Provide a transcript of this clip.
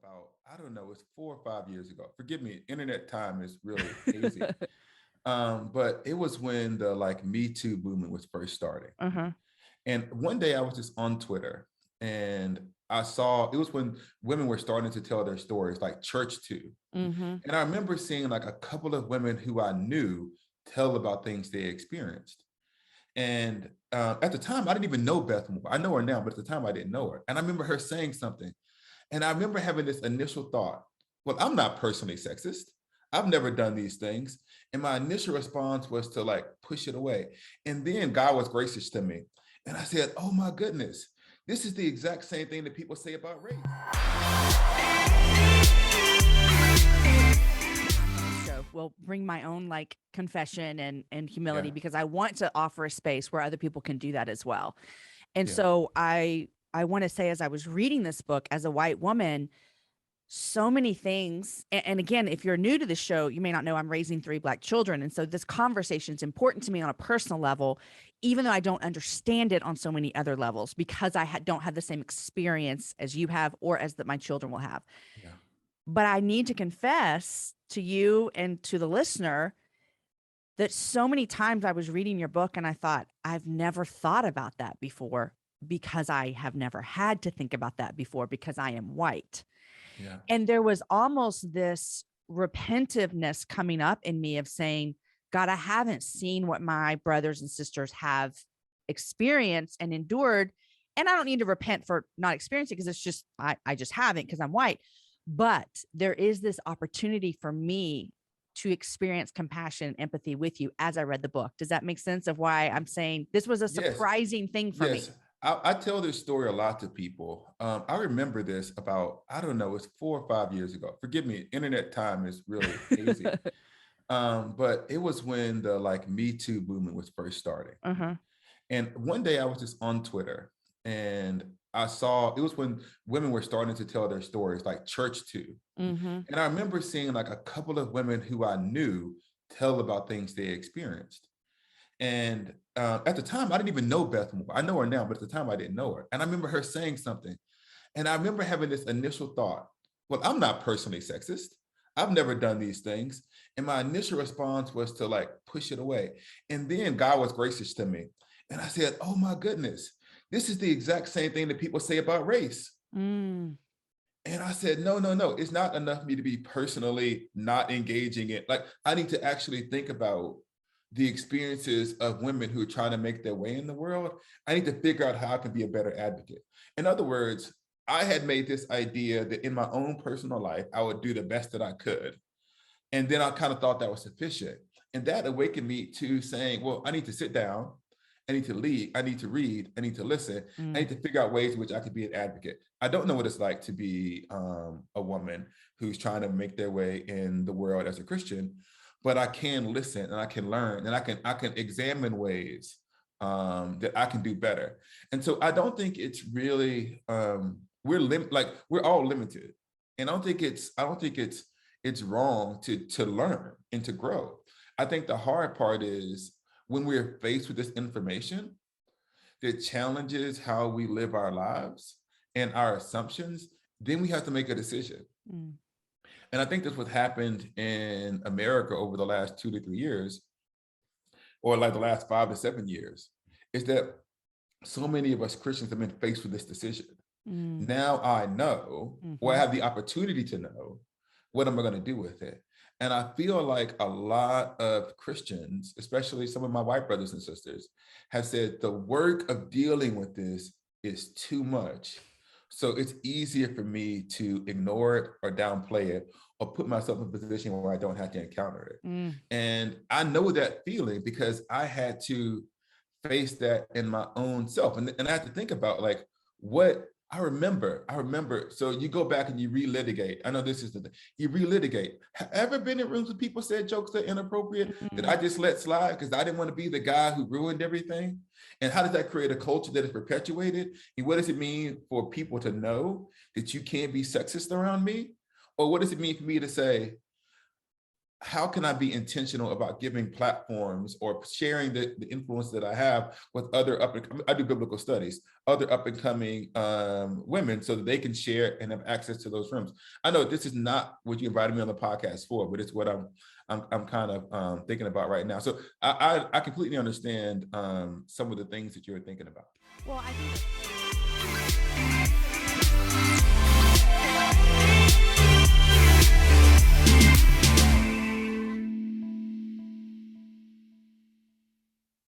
about, I don't know, it's 4 or 5 years ago. Forgive me, internet time is really hazy. But it was when the like Me Too movement was first starting. Uh-huh. And one day I was just on Twitter and I saw it was when women were starting to tell their stories, like church too. Mhm. And I remember seeing like a couple of women who I knew tell about things they experienced. And at the time, I didn't even know Beth Moore. I know her now, but at the time, I didn't know her. And I remember her saying something. And I remember having this initial thought, well, I'm not personally sexist. I've never done these things. And my initial response was to like push it away. And then God was gracious to me. And I said, oh my goodness, this is the exact same thing that people say about race. Show will bring my own like confession and humility Yeah, because I want to offer a space where other people can do that as well. And yeah, so I want to say, as I was reading this book as a white woman, so many things. And again, if you're new to the show, you may not know I'm raising 3 Black children. And so this conversation is important to me on a personal level, even though I don't understand it on so many other levels, because don't have the same experience as you have or as that my children will have. yeah, But I need to confess to you and to the listener that so many times I was reading your book and I thought, I've never thought about that before because I have never had to think about that before because I am white. yeah, And there was almost this repentativeness coming up in me of saying, God, I haven't seen what my brothers and sisters have experienced and endured. And I don't need to repent for not experiencing because it's just, I just haven't because I'm white. But there is this opportunity for me to experience compassion and empathy with you as I read the book. Does that make sense of why I'm saying this was a yes, surprising thing for yes. me? I tell this story a lot to people. I remember this about, I don't know, it's 4 or 5 years ago. Forgive me, internet time is really hazy. But it was when the like Me Too movement was first starting. Uh-huh. And one day I was just on Twitter and I saw it was when women were starting to tell their stories, like church too. Mm-hmm. And I remember seeing like a couple of women who I knew tell about things they experienced. And at the time, I didn't even know Beth Moore. I know her now, but at the time, I didn't know her. And I remember her saying something. And I remember having this initial thought, well, I'm not personally sexist. I've never done these things. And my initial response was to like push it away. And then God was gracious to me. And I said, oh my goodness, this is the exact same thing that people say about race. Mm. And I said, no, no, no, it's not enough for me to be personally not engaging it. Like, I need to actually think about the experiences of women who are trying to make their way in the world. I need to figure out how I can be a better advocate. In other words, I had made this idea that in my own personal life, I would do the best that I could. And then I kind of thought that was sufficient. And that awakened me to saying, well, I need to sit down. I need to lead. I need to read. I need to listen. I Mm. need to figure out ways in which I could be an advocate. I don't know what it's like to be a woman who's trying to make their way in the world as a Christian, but I can listen and I can learn and I can examine ways that I can do better. And so I don't think it's really we're all limited, and I don't think it's wrong to learn and to grow. I think the hard part is when we're faced with this information that challenges how we live our lives and our assumptions, then we have to make a decision. Mm. And I think that's what happened in America over the last 2 to 3 years, or like the last 5 to 7 years, is that so many of us Christians have been faced with this decision. Mm. Now I know, or I Mhm. have the opportunity to know, what am I going to do with it? And I feel like a lot of Christians, especially some of my white brothers and sisters, have said the work of dealing with this is too much. So it's easier for me to ignore it or downplay it or put myself in a position where I don't have to encounter it. Mm. And I know that feeling because I had to face that in my own self. And I have to think about like what I remember. So you go back and you relitigate. I know this is the thing. You relitigate. Have you ever been in rooms where people said jokes that are inappropriate that Mm. I just let slide because I didn't want to be the guy who ruined everything? And how does that create a culture that is perpetuated? And what does it mean for people to know that you can't be sexist around me? Or what does it mean for me to say, how can I be intentional about giving platforms or sharing the influence that I have with other I do biblical studies, other up and coming women, so that they can share and have access to those rooms. I know this is not what you invited me on the podcast for, but it's what I'm kind of thinking about right now. So I completely understand some of the things that you're thinking about. Well, I think